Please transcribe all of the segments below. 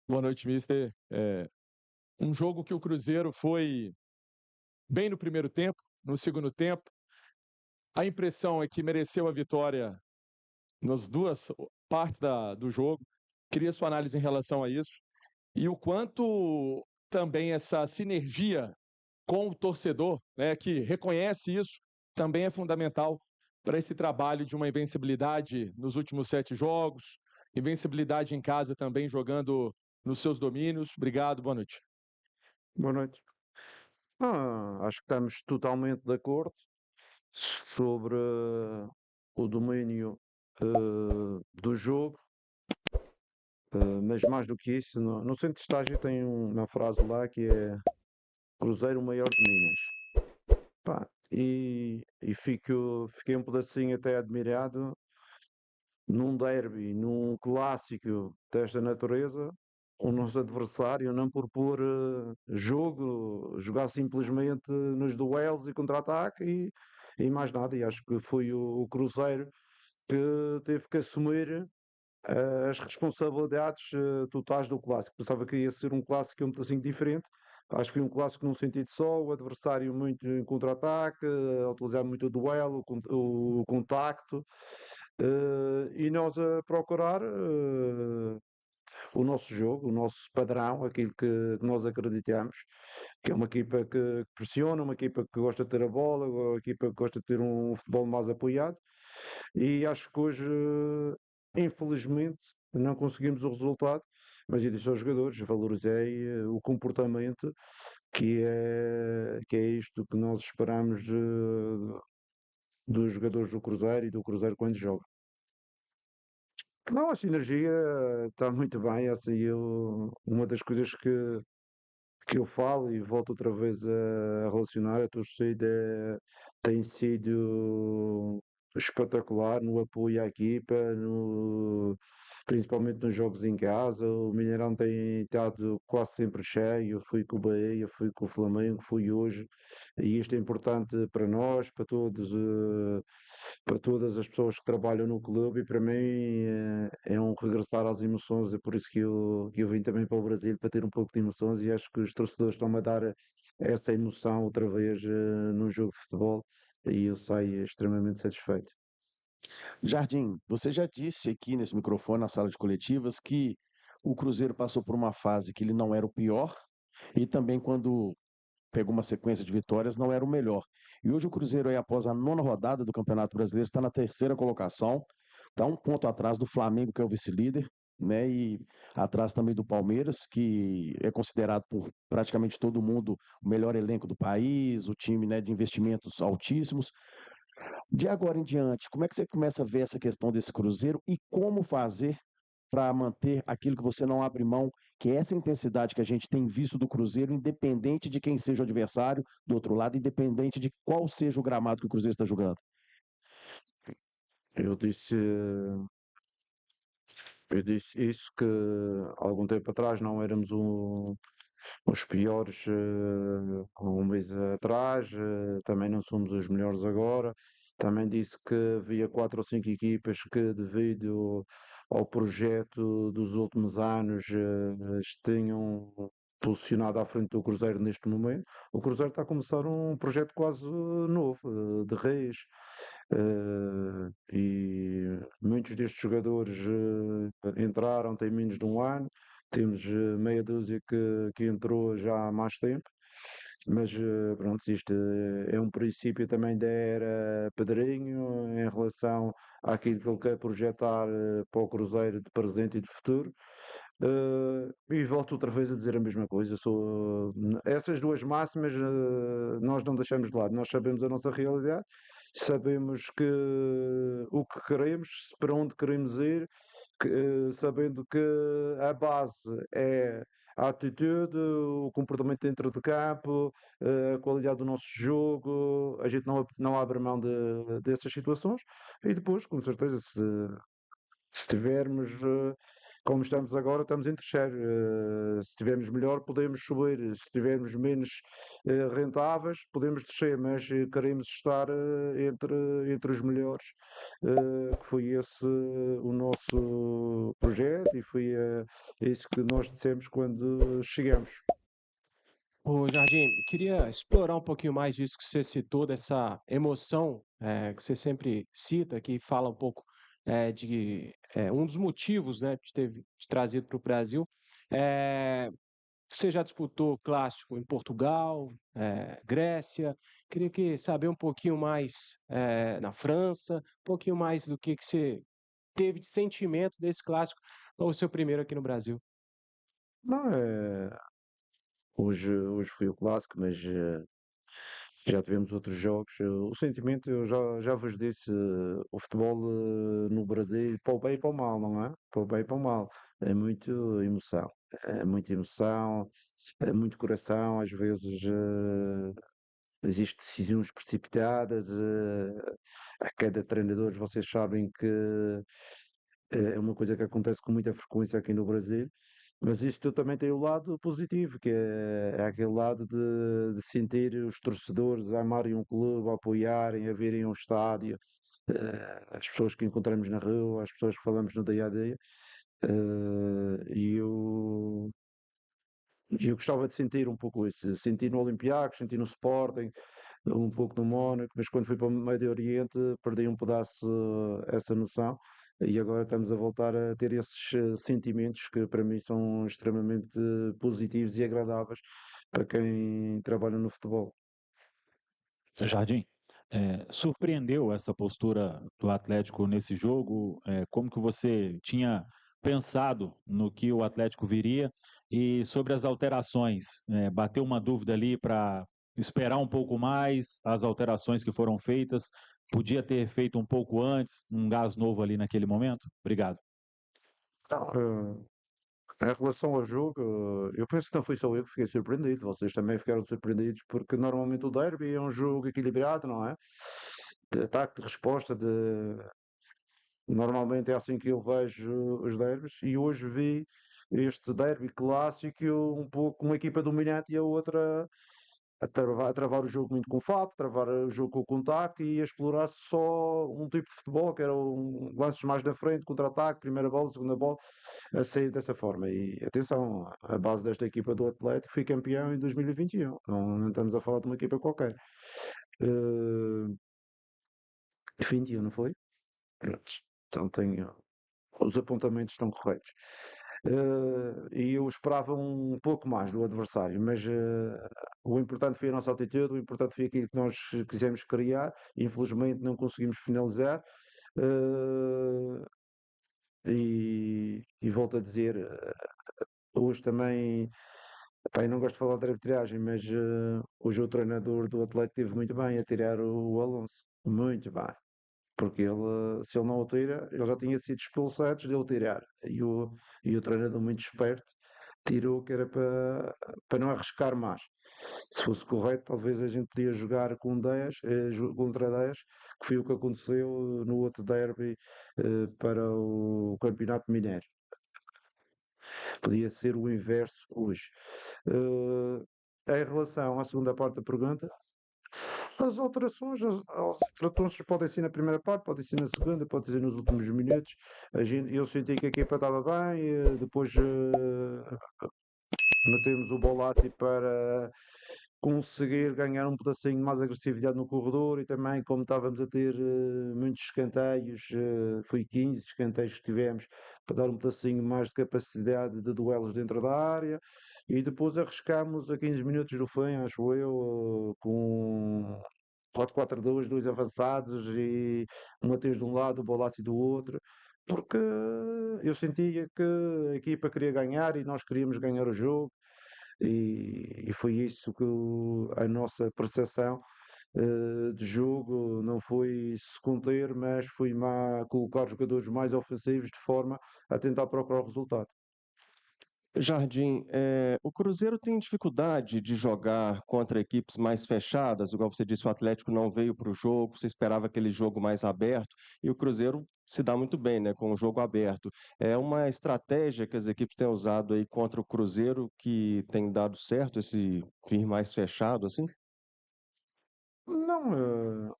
Boa noite, mister. Um jogo que o Cruzeiro foi bem no primeiro tempo, no segundo tempo. A impressão é que mereceu a vitória nas duas partes do jogo. Queria sua análise em relação a isso. E o quanto também essa sinergia com o torcedor, né, que reconhece isso, também é fundamental para esse trabalho de uma invencibilidade nos últimos 7 jogos, invencibilidade em casa também jogando nos seus domínios. Obrigado, boa noite. Boa noite. Acho que estamos totalmente de acordo sobre o domínio do jogo, mas mais do que isso, no centro de estágio tem uma frase lá que é Cruzeiro o maior de Minas. Fiquei um pedacinho até admirado num derby, num clássico desta natureza, o nosso adversário não propor jogo, jogar simplesmente nos duelos e contra-ataque e mais nada. E acho que foi o Cruzeiro que teve que assumir as responsabilidades totais do clássico. Pensava que ia ser um clássico um pedacinho diferente. Acho que foi um clássico num sentido só, o adversário muito em contra-ataque, a utilizar muito o duelo, o contacto, e nós a procurar o nosso jogo, o nosso padrão, aquilo que nós acreditamos, que é uma equipa que pressiona, uma equipa que gosta de ter a bola, uma equipa que gosta de ter um futebol mais apoiado, e acho que hoje, infelizmente, não conseguimos o resultado, mas eu disse aos jogadores, valorizei o comportamento, que é isto que nós esperamos dos jogadores do Cruzeiro e do Cruzeiro quando joga. Não, a sinergia está muito bem. Uma das coisas que eu falo e volto outra vez a relacionar, a torcida tem sido espetacular no apoio à equipa, principalmente nos jogos em casa. O Mineirão tem estado quase sempre cheio. Eu fui com o Bahia, fui com o Flamengo, fui hoje, e isto é importante para nós, para todas as pessoas que trabalham no clube, e para mim é um regressar às emoções. É por isso que eu vim também para o Brasil, para ter um pouco de emoções, e acho que os torcedores estão-me a dar essa emoção outra vez num jogo de futebol, e eu saio extremamente satisfeito. Jardim, você já disse aqui nesse microfone, na sala de coletivas, que o Cruzeiro passou por uma fase que ele não era o pior e também quando pegou uma sequência de vitórias não era o melhor. E hoje o Cruzeiro, aí, após a nona rodada do Campeonato Brasileiro, está na terceira colocação, está um ponto atrás do Flamengo, que é o vice-líder, né? E atrás também do Palmeiras, que é considerado por praticamente todo mundo o melhor elenco do país, o time, né, de investimentos altíssimos. De agora em diante, como é que você começa a ver essa questão desse Cruzeiro e como fazer para manter aquilo que você não abre mão, que é essa intensidade que a gente tem visto do Cruzeiro, independente de quem seja o adversário, do outro lado, independente de qual seja o gramado que o Cruzeiro está jogando? Eu disse, eu disse isso que há algum tempo atrás não éramos os piores há um mês atrás, também não somos os melhores agora. Também disse que havia quatro ou cinco equipas que, devido ao projeto dos últimos anos, se tinham posicionado à frente do Cruzeiro neste momento. O Cruzeiro está a começar um projeto quase novo, de raiz. E muitos destes jogadores entraram, têm menos de um ano. Temos meia dúzia que entrou já há mais tempo, mas pronto, isto é um princípio também da era Pedrinho em relação àquilo que ele quer projetar para o Cruzeiro de presente e de futuro. E volto outra vez a dizer a mesma coisa. Essas duas máximas nós não deixamos de lado. Nós sabemos a nossa realidade, sabemos o que queremos, para onde queremos ir, sabendo que a base é a atitude, o comportamento dentro de campo, a qualidade do nosso jogo. A gente não abre mão dessas situações, e depois, com certeza, se tivermos como estamos agora, estamos em terceiro. Se estivermos melhor, podemos subir. Se estivermos menos rentáveis, podemos descer, mas queremos estar entre os melhores. Que foi esse o nosso projeto e foi isso que nós dissemos quando chegamos. Ô, Jardim, queria explorar um pouquinho mais disso que você citou, dessa emoção que você sempre cita, que fala um pouco de um dos motivos, né, de ter te trazido para o Brasil. Eh, Você já disputou clássico em Portugal, Grécia. Queria saber um pouquinho mais na França, um pouquinho mais do que você teve de sentimento desse clássico, ou o seu primeiro aqui no Brasil. Não, hoje foi o clássico, mas já tivemos outros jogos. O sentimento, eu já vos disse, o futebol no Brasil, para o bem e para o mal, não é? Para o bem e para o mal. É muito emoção. É muita emoção, é muito coração. Às vezes existem decisões precipitadas. A cada treinador, vocês sabem que é uma coisa que acontece com muita frequência aqui no Brasil. Mas isto também tem o lado positivo, que é aquele lado de sentir os torcedores a amarem um clube, a apoiarem, a virem um estádio, as pessoas que encontramos na rua, as pessoas que falamos no dia a dia. E eu gostava de sentir um pouco isso, sentir no Olympiacos, sentir no Sporting, um pouco no Mónaco, mas quando fui para o Médio Oriente perdi um pedaço essa noção e agora estamos a voltar a ter esses sentimentos que para mim são extremamente positivos e agradáveis para quem trabalha no futebol. Jardim, surpreendeu essa postura do Atlético nesse jogo? Como que você tinha pensado no que o Atlético viria? E sobre as alterações, bateu uma dúvida ali para esperar um pouco mais as alterações que foram feitas? Podia ter feito um pouco antes, um gás novo ali naquele momento? Obrigado. Não, em relação ao jogo, eu penso que não fui só eu que fiquei surpreendido, vocês também ficaram surpreendidos, porque normalmente o derby é um jogo equilibrado, não é? De ataque, de resposta, normalmente é assim que eu vejo os derbys, e hoje vi este derby clássico um pouco com uma equipa dominante e a outra a travar o jogo muito com o fato, travar o jogo com o contacto e a explorar só um tipo de futebol, que era lances mais na frente, contra-ataque, primeira bola, segunda bola, a sair dessa forma. E atenção, a base desta equipa do Atlético foi campeão em 2021, não estamos a falar de uma equipa qualquer. 21, não foi? Pronto. Então tenho, os apontamentos estão corretos. E eu esperava um pouco mais do adversário, mas o importante foi a nossa atitude, o importante foi aquilo que nós quisemos criar. Infelizmente não conseguimos finalizar. Uh, e volto a dizer, hoje também, epá, eu não gosto de falar de arbitragem, mas hoje o treinador do Atlético esteve muito bem a tirar o Alonso, muito bem. Porque ele, se ele não o tira, ele já tinha sido expulso antes de ele tirar. E o treinador, muito esperto, tirou que era para não arriscar mais. Se fosse correto, talvez a gente podia jogar com 10 contra 10, que foi o que aconteceu no outro derby para o Campeonato Mineiro. Podia ser o inverso hoje. Em relação à segunda parte da pergunta, as alterações podem ser na primeira parte, podem ser na segunda, podem ser nos últimos minutos. Eu senti que a equipa estava bem, depois metemos o Bolatti para conseguir ganhar um pedacinho de mais agressividade no corredor e também como estávamos a ter muitos escanteios, foi 15 escanteios que tivemos para dar um pedacinho mais de capacidade de duelos dentro da área e depois arriscámos a 15 minutos do fim, acho eu, com 4-4-2, dois avançados e um Mateus de um lado, o Bolatti do outro, porque eu sentia que a equipa queria ganhar e nós queríamos ganhar o jogo e foi isso que a nossa percepção de jogo não foi se conter, mas foi colocar jogadores mais ofensivos de forma a tentar procurar o resultado. Jardim, o Cruzeiro tem dificuldade de jogar contra equipes mais fechadas, igual você disse, o Atlético não veio para o jogo, você esperava aquele jogo mais aberto, e o Cruzeiro se dá muito bem, né, com o jogo aberto. É uma estratégia que as equipes têm usado aí contra o Cruzeiro que tem dado certo, esse vir mais fechado, assim? Não,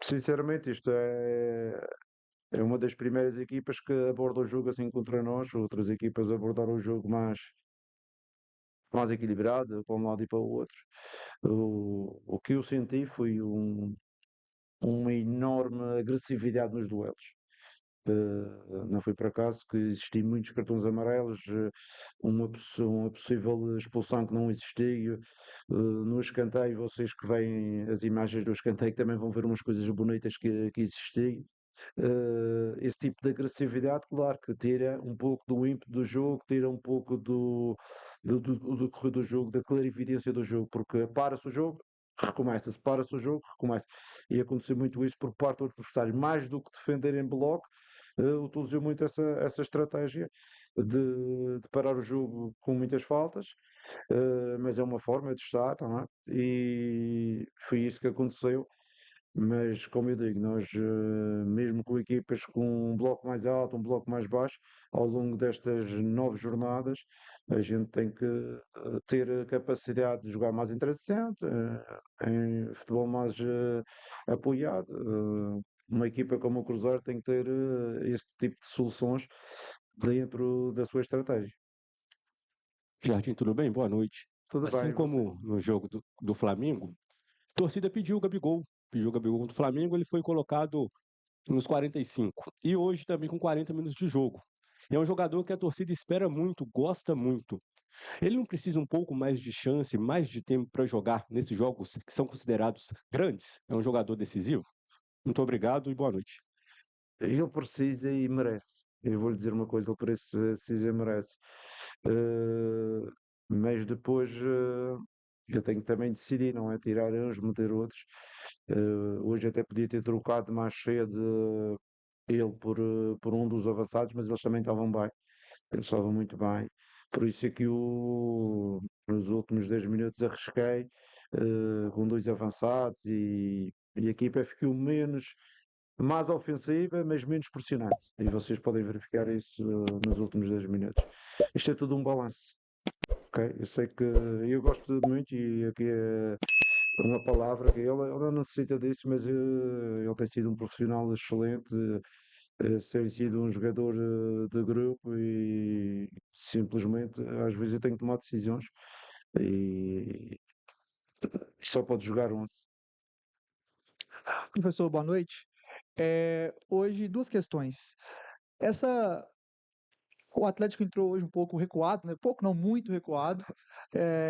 sinceramente, isto é uma das primeiras equipas que aborda o jogo assim contra nós. Outras equipas abordaram o jogo mais equilibrado, para um lado e para o outro. O que eu senti foi uma enorme agressividade nos duelos. Não foi por acaso que existiam muitos cartões amarelos, uma possível expulsão que não existia. No escanteio, vocês que veem as imagens do escanteio também vão ver umas coisas bonitas que existiam. Esse tipo de agressividade, claro, que tira um pouco do ímpeto do jogo, tira um pouco do correr do jogo, da clarividência do jogo, porque para-se o jogo, recomeça-se, para-se o jogo, recomeça. E aconteceu muito isso por parte do adversário, mais do que defender em bloco, utilizou muito essa estratégia de parar o jogo com muitas faltas, mas é uma forma de estar, não é? E foi isso que aconteceu. Mas, como eu digo, nós, mesmo com equipas com um bloco mais alto, um bloco mais baixo, ao longo destas 9 jornadas, a gente tem que ter a capacidade de jogar mais interessante, em futebol mais apoiado. Uma equipa como o Cruzeiro tem que ter esse tipo de soluções dentro da sua estratégia. Jardim, tudo bem? Boa noite. Tudo Assim bem, você? como no jogo do Flamengo, a torcida pediu o Gabigol contra o Flamengo, ele foi colocado nos 45. E hoje também com 40 minutos de jogo. É um jogador que a torcida espera muito, gosta muito. Ele não precisa um pouco mais de chance, mais de tempo para jogar nesses jogos que são considerados grandes? É um jogador decisivo? Muito obrigado e boa noite. Ele precisa e merece. Eu vou lhe dizer uma coisa, ele precisa e merece. Eh, mas depois eu tenho que também decidir, não é? Tirar uns, meter outros. Hoje até podia ter trocado mais cedo ele por um dos avançados, mas eles também estavam bem. Eles estavam muito bem. Por isso é que nos últimos 10 minutos arrisquei com dois avançados e a equipa ficou mais ofensiva, mas menos pressionante. E vocês podem verificar isso nos últimos 10 minutos. Isto é tudo um balanço. Ok? Eu sei que eu gosto muito e aqui é uma palavra que ele não necessita disso, mas ele tem sido um profissional excelente, tem sido um jogador de grupo e simplesmente às vezes eu tenho que tomar decisões e só pode jogar 11. Professor, boa noite. Hoje, duas questões. Essa, o Atlético entrou hoje um pouco recuado, né? Pouco, não muito recuado.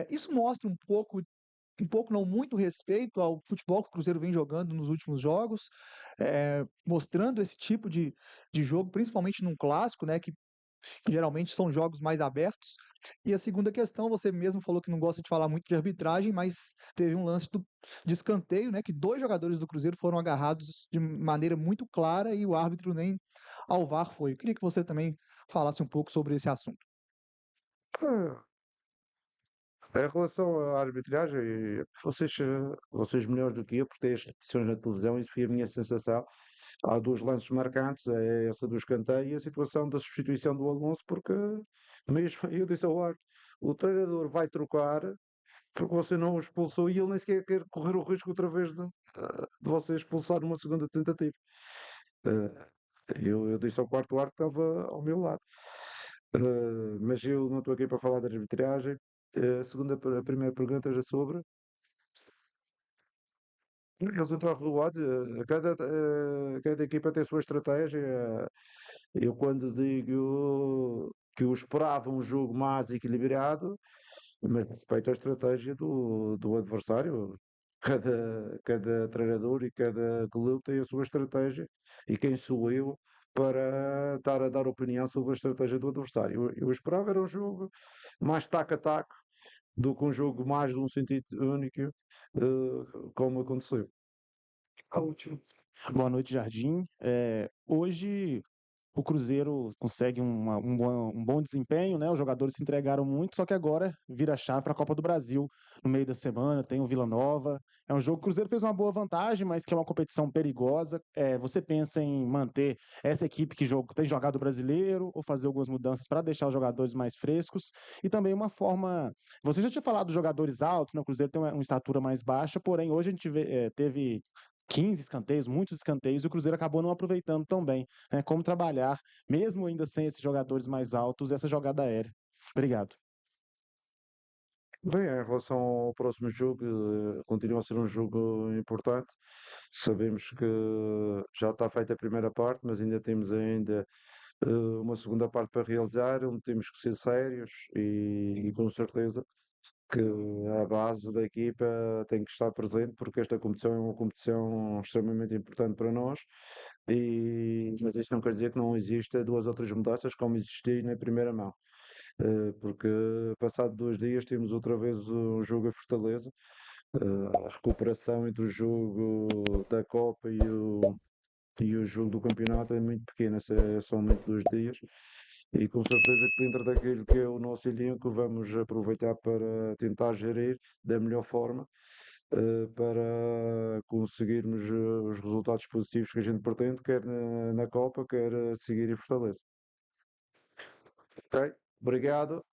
Isso mostra um pouco, não muito respeito ao futebol que o Cruzeiro vem jogando nos últimos jogos, mostrando esse tipo de jogo, principalmente num clássico, né? Que geralmente são jogos mais abertos. E a segunda questão, você mesmo falou que não gosta de falar muito de arbitragem, mas teve um lance de escanteio, né, que dois jogadores do Cruzeiro foram agarrados de maneira muito clara e o árbitro nem ao VAR foi. Eu queria que você também falasse um pouco sobre esse assunto. Em relação à arbitragem, vocês melhores do que eu, porque têm as repetições na televisão, isso foi a minha sensação. Há dois lances marcantes, é essa do escanteio e a situação da substituição do Alonso, porque mesmo eu disse ao árbitro, o treinador vai trocar porque você não o expulsou e ele nem sequer quer correr o risco outra vez de você expulsar numa segunda tentativa. Eh, eu disse ao quarto árbitro que estava ao meu lado. Mas eu não estou aqui para falar de arbitragem. A primeira pergunta era sobre. Eles entraram regulados, cada equipa tem a sua estratégia. Eu, quando digo que eu esperava um jogo mais equilibrado, mas respeito à estratégia do adversário. Cada treinador e cada clube tem a sua estratégia. E quem sou eu para estar a dar opinião sobre a estratégia do adversário? Eu esperava era um jogo mais taco a taco do que um jogo mais de um sentido único, como aconteceu. Boa noite, Jardim. Hoje o Cruzeiro consegue um bom desempenho, né? Os jogadores se entregaram muito, só que agora vira a chave para a Copa do Brasil no meio da semana, tem o Vila Nova. É um jogo que o Cruzeiro fez uma boa vantagem, mas que é uma competição perigosa. Você pensa em manter essa equipe que tem jogado o brasileiro ou fazer algumas mudanças para deixar os jogadores mais frescos? E também uma forma. Você já tinha falado dos jogadores altos, né? O Cruzeiro tem uma estatura mais baixa, porém hoje a gente teve 15 escanteios, muitos escanteios, e o Cruzeiro acabou não aproveitando tão bem, né? Como trabalhar, mesmo ainda sem esses jogadores mais altos, essa jogada aérea. Obrigado. Bem, em relação ao próximo jogo, continua a ser um jogo importante. Sabemos que já está feita a primeira parte, mas ainda temos uma segunda parte para realizar, onde temos que ser sérios e com certeza que a base da equipa tem que estar presente, porque esta competição é uma competição extremamente importante para nós. Mas isto não quer dizer que não exista duas outras mudanças como existia na primeira mão. Porque passado 2 dias temos outra vez um jogo a Fortaleza. A recuperação entre o jogo da Copa e o jogo do campeonato é muito pequena, é somente 2 dias. E com certeza que dentro daquilo que é o nosso elenco vamos aproveitar para tentar gerir da melhor forma, para conseguirmos os resultados positivos que a gente pretende, quer na Copa, quer a seguir em Fortaleza. Ok, obrigado.